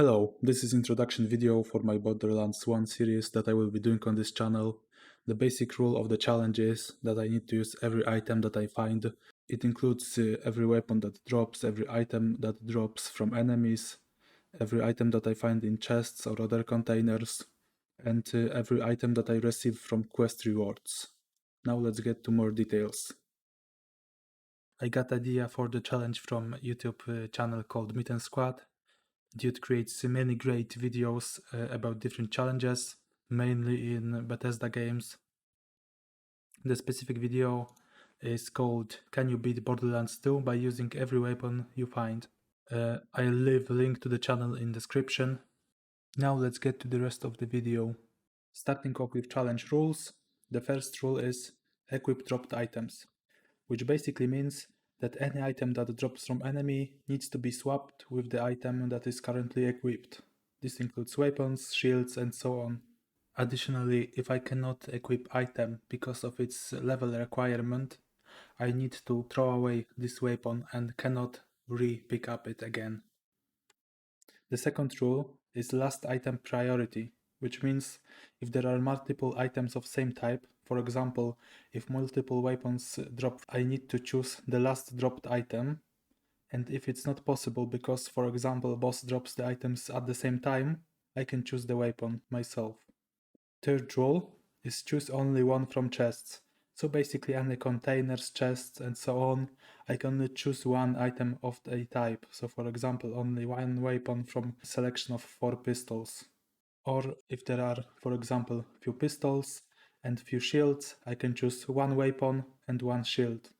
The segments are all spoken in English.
Hello, this is introduction video for my Borderlands 1 series that I will be doing on this channel. The basic rule of the challenge is that I need to use every item that I find. It includes every weapon that drops, every item that drops from enemies, every item that I find in chests or other containers, and every item that I receive from quest rewards. Now let's get to more details. I got idea for the challenge from YouTube channel called Meet and Squad. Dude creates many great videos about different challenges, mainly in Bethesda games. The specific video is called Can You Beat Borderlands 2 by using every weapon you find. I'll leave a link to the channel in description. Now let's get to the rest of the video. Starting off with challenge rules, the first rule is equip dropped items, which basically means that any item that drops from enemy needs to be swapped with the item that is currently equipped. This includes weapons, shields, and so on. Additionally, if I cannot equip item because of its level requirement, I need to throw away this weapon and cannot re-pick up it again. The second rule is last item priority, which means if there are multiple items of same type, for example, if multiple weapons drop, I need to choose the last dropped item, and if it's not possible because, for example, boss drops the items at the same time, I can choose the weapon myself. Third rule is choose only one from chests. So basically any containers, chests, and so on, I can only choose one item of a type. So for example, only one weapon from a selection of 4 pistols. Or if there are, for example, few pistols and few shields, I can choose one weapon and one shield.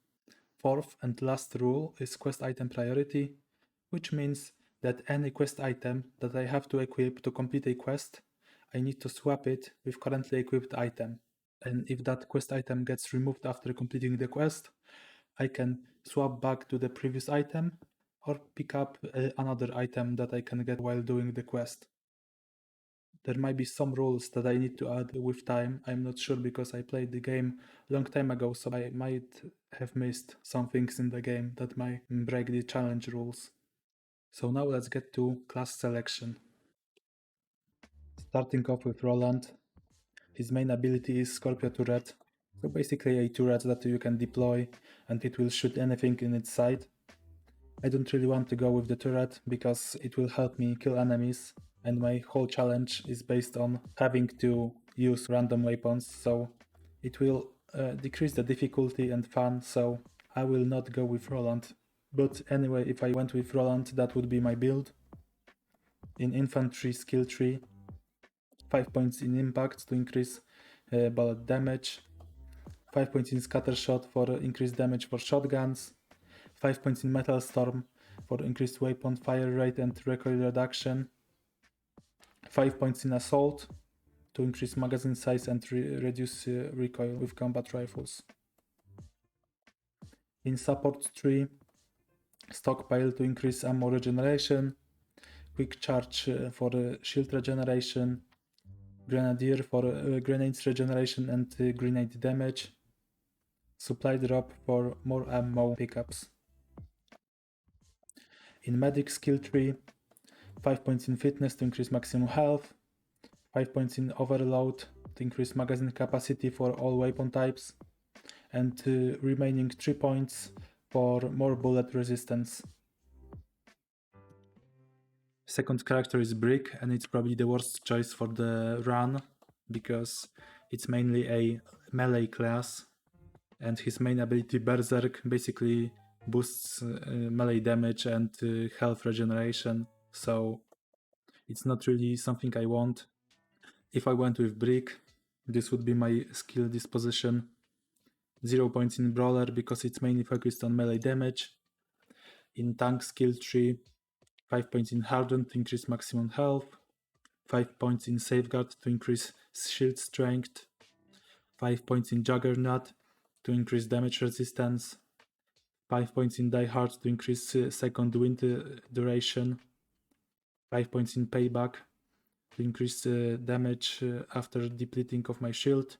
Fourth and last rule is quest item priority, which means that any quest item that I have to equip to complete a quest, I need to swap it with currently equipped item. And if that quest item gets removed after completing the quest, I can swap back to the previous item or pick up another item that I can get while doing the quest. There might be some rules that I need to add with time. I'm not sure because I played the game a long time ago, so I might have missed some things in the game that might break the challenge rules. So now let's get to class selection. Starting off with Roland, his main ability is Scorpio Turret. So basically a turret that you can deploy and it will shoot anything in its sight. I don't really want to go with the turret because it will help me kill enemies, and my whole challenge is based on having to use random weapons, so it will decrease the difficulty and fun, so I will not go with Roland. But anyway, if I went with Roland, that would be my build. In infantry skill tree, 5 points in impact to increase bullet damage, 5 points in scatter shot for increased damage for shotguns, 5 points in metal storm for increased weapon fire rate and recoil reduction, 5 points in assault to increase magazine size and reduce recoil with combat rifles. In support tree, stockpile to increase ammo regeneration, quick charge for shield regeneration, grenadier for grenades regeneration and grenade damage, supply drop for more ammo pickups. In medic skill tree, 5 points in fitness to increase maximum health, 5 points in overload to increase magazine capacity for all weapon types, and remaining 3 points for more bullet resistance. Second character is Brick, and it's probably the worst choice for the run because it's mainly a melee class, and his main ability Berserk basically boosts melee damage and health regeneration, so it's not really something I want. If I went with Brick, this would be my skill disposition. 0 points in Brawler because it's mainly focused on melee damage. In Tank skill tree, 5 points in Harden to increase maximum health, 5 points in Safeguard to increase shield strength, 5 points in Juggernaut to increase damage resistance, 5 points in Die Hard to increase second wind duration, 5 points in Payback to increase damage after depleting of my shield,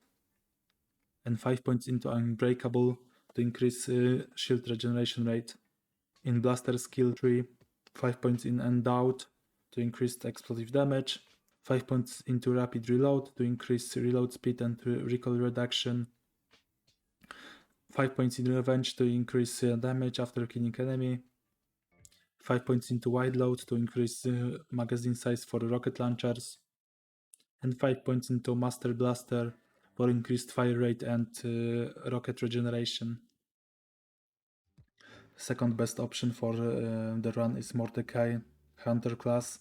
and 5 points into Unbreakable to increase shield regeneration rate. In Blaster skill tree, 5 points in Endowed to increase explosive damage, 5 points into rapid reload to increase reload speed and recoil reduction, 5 points in revenge to increase damage after killing enemy, 5 points into wide load to increase magazine size for rocket launchers, and 5 points into master blaster for increased fire rate and rocket regeneration. Second best option for the run is Mordecai, Hunter class.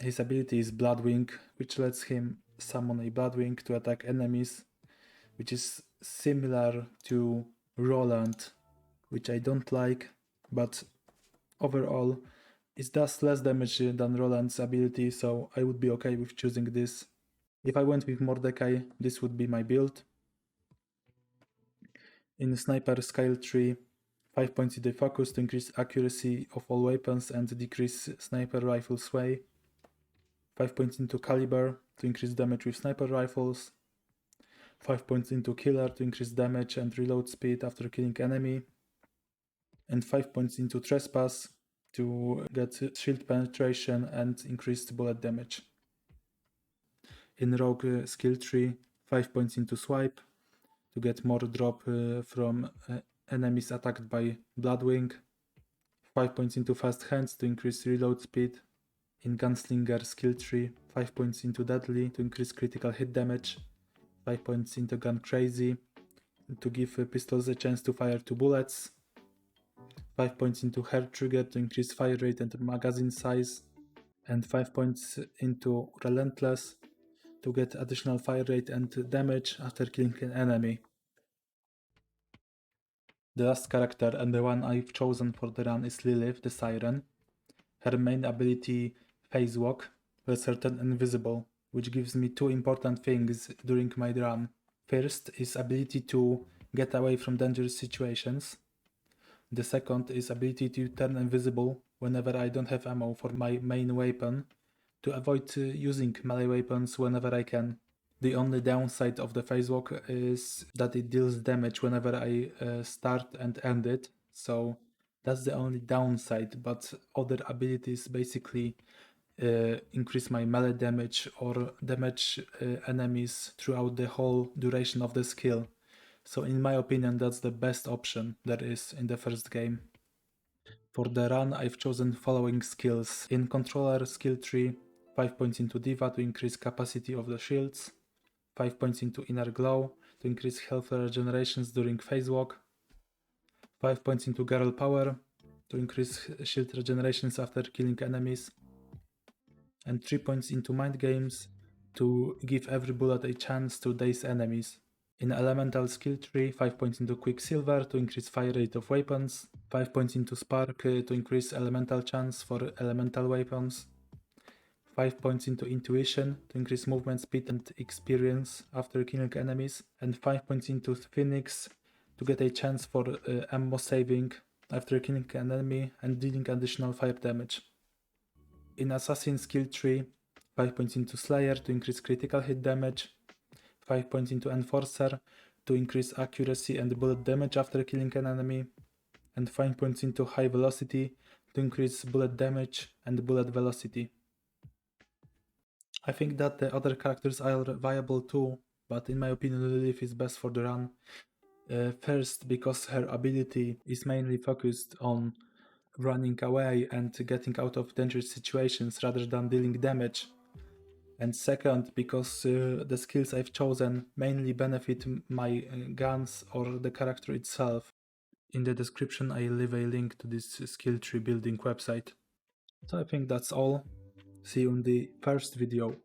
His ability is Bloodwing, which lets him summon a Bloodwing to attack enemies, which is similar to Roland, which I don't like, but overall it does less damage than Roland's ability, so I would be okay with choosing this. If I went with Mordecai, this would be my build. In Sniper Skill Tree, 5 points in the focus to increase accuracy of all weapons and decrease sniper rifle sway, 5 points into Caliber to increase damage with sniper rifles, 5 points into Killer to increase damage and reload speed after killing enemy, and 5 points into Trespass to get shield penetration and increased bullet damage. In Rogue Skill Tree, 5 points into Swipe to get more drop from enemies attacked by Bloodwing, 5 points into Fast Hands to increase reload speed. In Gunslinger Skill Tree, 5 points into Deadly to increase critical hit damage, 5 points into Gun Crazy to give pistols a chance to fire 2 bullets, 5 points into Hair Trigger to increase fire rate and magazine size, and 5 points into Relentless to get additional fire rate and damage after killing an enemy. The last character and the one I've chosen for the run is Lilith the Siren. Her main ability, Phase Walk, lets her turn invisible, which gives me 2 important things during my run. First is ability to get away from dangerous situations. The second is ability to turn invisible whenever I don't have ammo for my main weapon, to avoid using melee weapons whenever I can. The only downside of the phase walk is that it deals damage whenever I start and end it, so that's the only downside, but other abilities basically increase my melee damage or damage enemies throughout the whole duration of the skill. So in my opinion, that's the best option there is in the first game. For the run, I've chosen following skills. In controller skill tree, 5 points into Diva to increase capacity of the shields, 5 points into Inner Glow to increase health regenerations during phase walk, 5 points into Girl Power to increase shield regenerations after killing enemies, and 3 points into Mind Games to give every bullet a chance to daze enemies. In Elemental Skill Tree, 5 points into Quicksilver to increase fire rate of weapons, 5 points into Spark to increase elemental chance for elemental weapons, 5 points into Intuition to increase movement speed and experience after killing enemies, and 5 points into Phoenix to get a chance for ammo saving after killing an enemy and dealing additional fire damage. In Assassin Skill Tree, 5 points into Slayer to increase critical hit damage, 5 points into Enforcer to increase accuracy and bullet damage after killing an enemy, and 5 points into High Velocity to increase bullet damage and bullet velocity. I think that the other characters are viable too, but in my opinion Lilith is best for the run. First, because her ability is mainly focused on running away and getting out of dangerous situations rather than dealing damage. And second, because the skills I've chosen mainly benefit my guns or the character itself. In the description I leave a link to this skill tree building website. So I think that's all. See you in the first video.